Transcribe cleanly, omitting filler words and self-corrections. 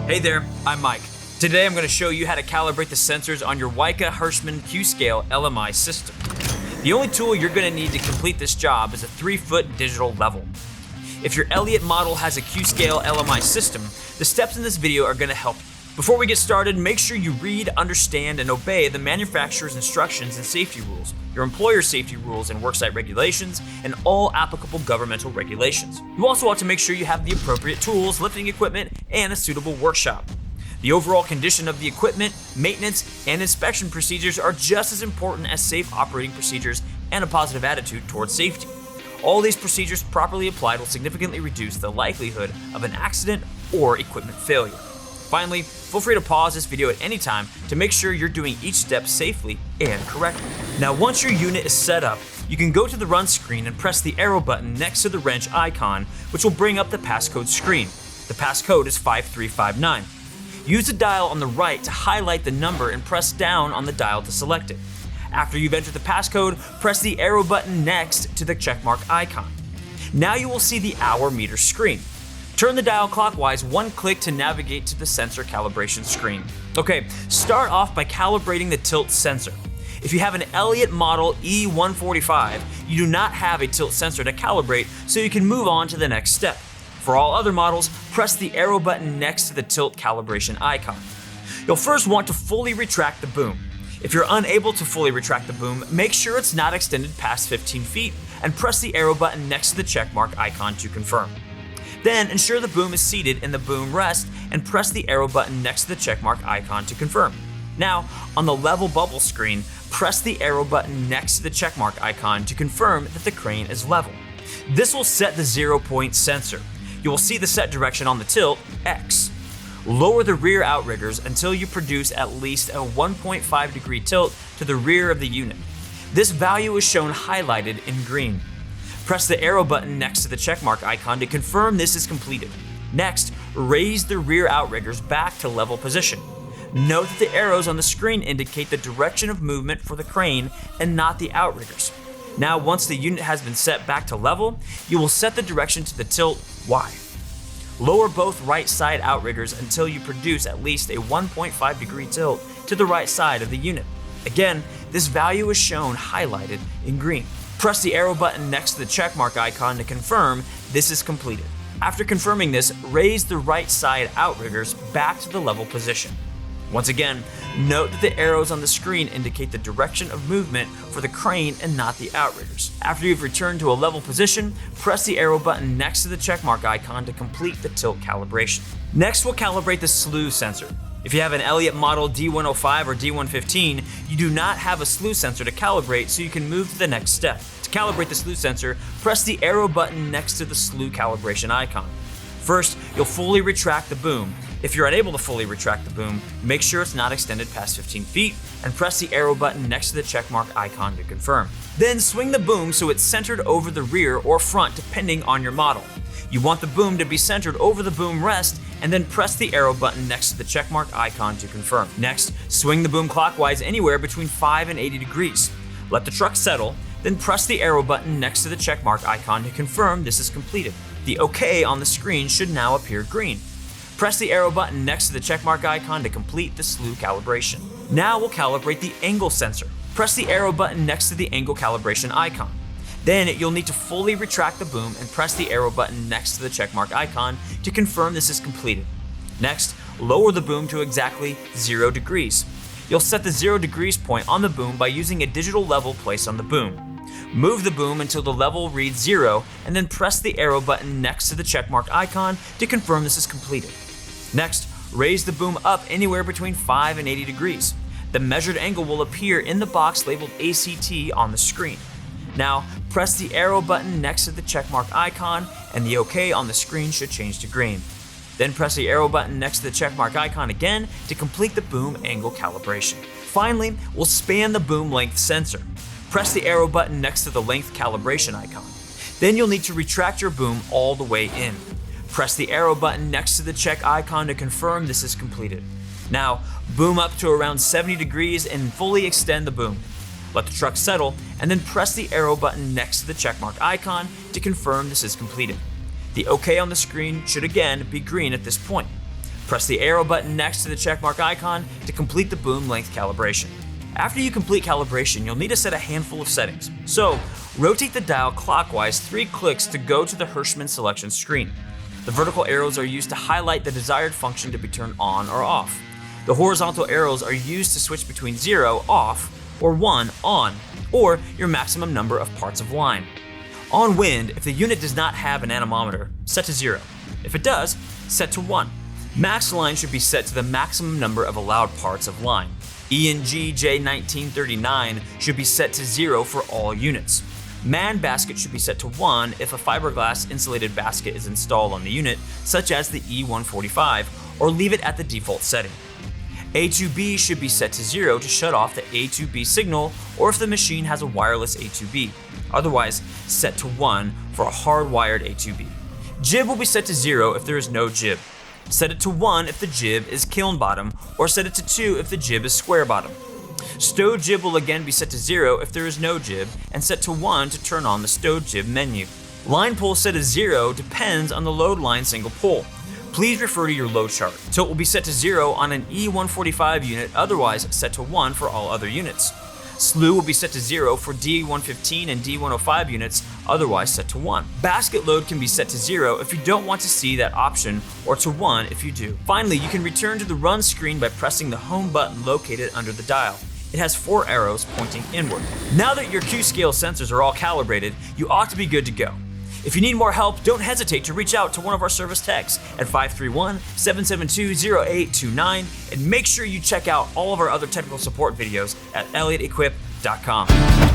Hey there, I'm Mike. Today I'm going to show you how to calibrate the sensors on your Hirschman QScale LMI system. The only tool you're going to need to complete this job is a 3-foot digital level. If your Elliott model has a QScale LMI system, the steps in this video are going to help you. Before we get started, make sure you read, understand, and obey the manufacturer's instructions and safety rules, your employer's safety rules and worksite regulations, and all applicable governmental regulations. You also want to make sure you have the appropriate tools, lifting equipment, and a suitable workshop. The overall condition of the equipment, maintenance, and inspection procedures are just as important as safe operating procedures and a positive attitude towards safety. All these procedures properly applied will significantly reduce the likelihood of an accident or equipment failure. Finally, feel free to pause this video at any time to make sure you're doing each step safely and correctly. Now, once your unit is set up, you can go to the run screen and press the arrow button next to the wrench icon, which will bring up the passcode screen. The passcode is 5359. Use the dial on the right to highlight the number and press down on the dial to select it. After you've entered the passcode, press the arrow button next to the checkmark icon. Now you will see the hour meter screen. Turn the dial clockwise one click to navigate to the sensor calibration screen. Okay, start off by calibrating the tilt sensor. If you have an Elliott model E145, you do not have a tilt sensor to calibrate, so you can move on to the next step. For all other models, press the arrow button next to the tilt calibration icon. You'll first want to fully retract the boom. If you're unable to fully retract the boom, make sure it's not extended past 15 feet and press the arrow button next to the checkmark icon to confirm. Then ensure the boom is seated in the boom rest and press the arrow button next to the checkmark icon to confirm. Now, on the level bubble screen, press the arrow button next to the checkmark icon to confirm that the crane is level. This will set the 0-point sensor. You will see the set direction on the tilt, X. Lower the rear outriggers until you produce at least a 1.5 degree tilt to the rear of the unit. This value is shown highlighted in green. Press the arrow button next to the checkmark icon to confirm this is completed. Next, raise the rear outriggers back to level position. Note that the arrows on the screen indicate the direction of movement for the crane and not the outriggers. Now, once the unit has been set back to level, you will set the direction to the tilt Y. Lower both right side outriggers until you produce at least a 1.5 degree tilt to the right side of the unit. Again, this value is shown highlighted in green. Press the arrow button next to the checkmark icon to confirm this is completed. After confirming this, raise the right side outriggers back to the level position. Once again, note that the arrows on the screen indicate the direction of movement for the crane and not the outriggers. After you've returned to a level position, press the arrow button next to the checkmark icon to complete the tilt calibration. Next, we'll calibrate the Slew sensor. If you have an Elliott model D105 or D115, you do not have a Slew sensor to calibrate, so you can move to the next step. To calibrate the Slew sensor, press the arrow button next to the Slew calibration icon. First, you'll fully retract the boom. If you're unable to fully retract the boom, make sure it's not extended past 15 feet and press the arrow button next to the checkmark icon to confirm. Then swing the boom so it's centered over the rear or front depending on your model. You want the boom to be centered over the boom rest and then press the arrow button next to the checkmark icon to confirm. Next, swing the boom clockwise anywhere between 5 and 80 degrees. Let the truck settle, then press the arrow button next to the checkmark icon to confirm this is completed. The OK on the screen should now appear green. Press the arrow button next to the checkmark icon to complete the Slew calibration. Now we'll calibrate the angle sensor. Press the arrow button next to the angle calibration icon. Then you'll need to fully retract the boom and press the arrow button next to the checkmark icon to confirm this is completed. Next, lower the boom to exactly 0 degrees. You'll set the 0 degrees point on the boom by using a digital level placed on the boom. Move the boom until the level reads 0 and then press the arrow button next to the checkmark icon to confirm this is completed. Next, raise the boom up anywhere between 5 and 80 degrees. The measured angle will appear in the box labeled ACT on the screen. Now, press the arrow button next to the checkmark icon and the OK on the screen should change to green. Then press the arrow button next to the checkmark icon again to complete the boom angle calibration. Finally, we'll span the boom length sensor. Press the arrow button next to the length calibration icon. Then you'll need to retract your boom all the way in. Press the arrow button next to the check icon to confirm this is completed. Now, boom up to around 70 degrees and fully extend the boom. Let the truck settle, and then press the arrow button next to the checkmark icon to confirm this is completed. The OK on the screen should again be green at this point. Press the arrow button next to the checkmark icon to complete the boom length calibration. After you complete calibration, you'll need to set a handful of settings. So, rotate the dial clockwise 3 clicks to go to the Hirschman selection screen. The vertical arrows are used to highlight the desired function to be turned on or off. The horizontal arrows are used to switch between 0, off, or 1, on, or your maximum number of parts of line. On wind, if the unit does not have an anemometer, set to 0. If it does, set to 1. Max line should be set to the maximum number of allowed parts of line. ENG J1939 should be set to 0 for all units. Man basket should be set to 1 if a fiberglass insulated basket is installed on the unit, such as the E145, or leave it at the default setting. A2B should be set to 0 to shut off the A2B signal, or if the machine has a wireless A2B. Otherwise, set to 1 for a hardwired A2B. Jib will be set to 0 if there is no jib. Set it to 1 if the jib is kiln bottom, or set it to 2 if the jib is square bottom. Stowed jib will again be set to 0 if there is no jib, and set to 1 to turn on the stowed jib menu. Line pull set to 0 depends on the load line single pull. Please refer to your load chart. Tilt will be set to 0 on an E145 unit, otherwise set to 1 for all other units. Slew will be set to 0 for D115 and D105 units, otherwise set to 1. Basket load can be set to 0 if you don't want to see that option, or to 1 if you do. Finally, you can return to the run screen by pressing the home button located under the dial. It has 4 arrows pointing inward. Now that your QScale sensors are all calibrated, you ought to be good to go. If you need more help, don't hesitate to reach out to one of our service techs at 531-772-0829, and make sure you check out all of our other technical support videos at elliotequip.com.